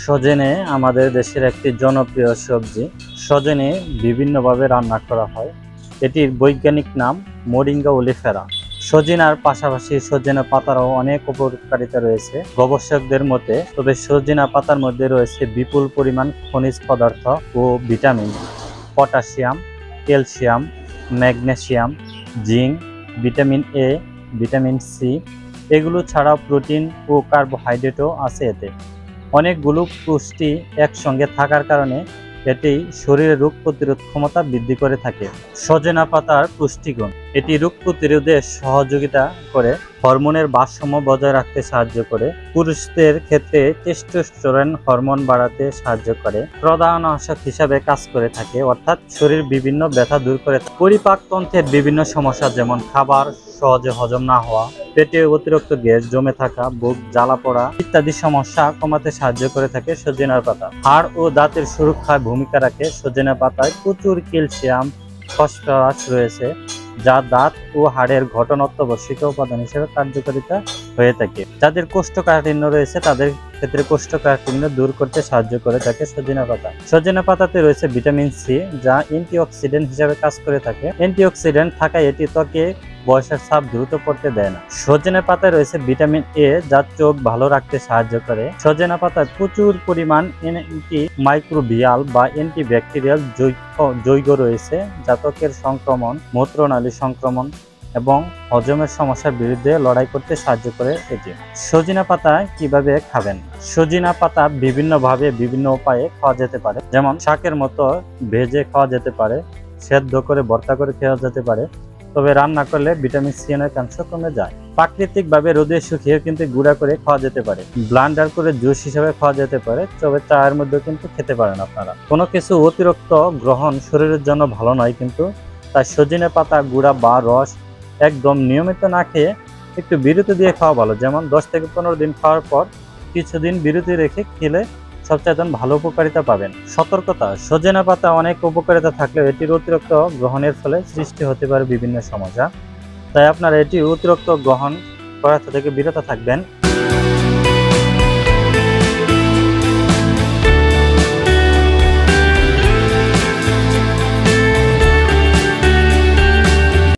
সজনে আমাদের দেশের একটি জনপ্রিয় সবজি। সজনে বিভিন্নভাবে রান্না করা হয়। এটির বৈজ্ঞানিক নাম মোরিঙ্গা ওলিফেরা। সজিনার পাশাপাশি সজনে পাতারও অনেক উপকারিতা রয়েছে গবেষকদের মতে। তবে সজিনা পাতার মধ্যে রয়েছে বিপুল পরিমাণ খনিজ পদার্থ ও vitamin, potassium, calcium, magnesium, zinc, vitamin A, vitamin C. এগুলো ছাড়াও প্রোটিন ও কার্বোহাইড্রেটও আছে এতে। অনেকগুলো পুষ্টি একসঙ্গে থাকার কারণে এটি শরীরের রোগ প্রতিরোধ ক্ষমতা বৃদ্ধি করে থাকে। সজনা পাতার পুষ্টিগুণ: এটি রোগ প্রতিরোধে সহযোগিতা করে, হরমোনের ভারসাম্য বজায় রাখতে সাহায্য করে, পুরুষদের ক্ষেত্রে টেস্টোস্টেরন হরমোন বাড়াতে সাহায্য করে, প্রদাহনাশক হিসাবে কাজ করে থাকে, অর্থাৎ শরীর বিভিন্ন ব্যথা দূর করে। পরিপাকতন্ত্রের বিভিন্ন সমস্যা যেমন খাবার সহজে হজম না হওয়া, পেটে অতিরিক্ত গ্যাস জমে থাকা, বুক জ্বালা পড়া ইত্যাদি সমস্যা কমাতে সাহায্য করে থাকে সজনের পাতা। হাড় ও দাঁতের সুরক্ষায় ভূমিকা রাখে। সজনে পাতায় প্রচুর ক্যালসিয়াম, ফসফরাস রয়েছে, যা দাঁত ও হাড়ের গঠন অত্যাবশ্যকীয় উপাদান হিসেবে কার্যকারিতা হয়ে থাকে। যাদের কোষ্ঠকাঠিন্য রয়েছে তাদের ক্ষেত্রে কোষ্ঠকাঠিন্য দূর করতে সাহায্য করে থাকে সজনে পাতা। সজনে পাতাতে রয়েছে ভিটামিন সি, যা অ্যান্টিঅক্সিডেন্ট হিসেবে কাজ করে থাকে। অ্যান্টিঅক্সিডেন্ট থাকায় এটি ত্বকে বয়সের ছাপ দ্রুত পড়তে দেয় না। সজনে পাতায় রয়েছে ভিটামিন এ, যা চোখ ভালো রাখতে সাহায্য করে। সজনে পাতায় প্রচুর পরিমাণ অ্যান্টি মাইক্রোবিয়াল বা অ্যান্টিব্যাকটেরিয়াল যৌগ রয়েছে, যা ত্বকের সংক্রমণ, মূত্রনালী সংক্রমণ এবং হজমের সমস্যার বিরুদ্ধে লড়াই করতে সাহায্য করে এটি। সজনে পাতা কিভাবে খাবেন? সজনে পাতা বিভিন্নভাবে বিভিন্ন উপায়ে খাওয়া যেতে পারে, যেমন শাকের মতো ভেজে খাওয়া যেতে পারে, সেদ্ধ করে ভর্তা করে খাওয়া যেতে পারে। তবে রান্না করলে ভিটামিন সি এর অংশ কমে যায়। প্রাকৃতিকভাবে রোদে শুকিয়ে কিন্তু গুঁড়া করে খাওয়া যেতে পারে, ব্লান্ডার করে জুস হিসেবে খাওয়া যেতে পারে। তবে চায়ের মধ্যে কিন্তু খেতে পারেন আপনারা। কোনো কিছু অতিরিক্ত গ্রহণ শরীরের জন্য ভালো নয়, কিন্তু তাই সজনে পাতা গুঁড়া বা রস একদম নিয়মিত না খেয়ে একটু বিরতি দিয়ে খাওয়া ভালো। যেমন 10 থেকে 15 দিন খাওয়ার পর কিছুদিন বিরতি রেখে খেলে সবচাইতে ভালো উপকারিতা পাবেন। সতর্কতা: সজনে পাতা অনেক উপকারিতা থাকলেও এটির অতিরিক্ত গ্রহণের ফলে সৃষ্টি হতে পারে বিভিন্ন সমস্যা। তাই আপনারা এটি অতিরিক্ত গ্রহণ করা থেকে বিরত থাকবেন।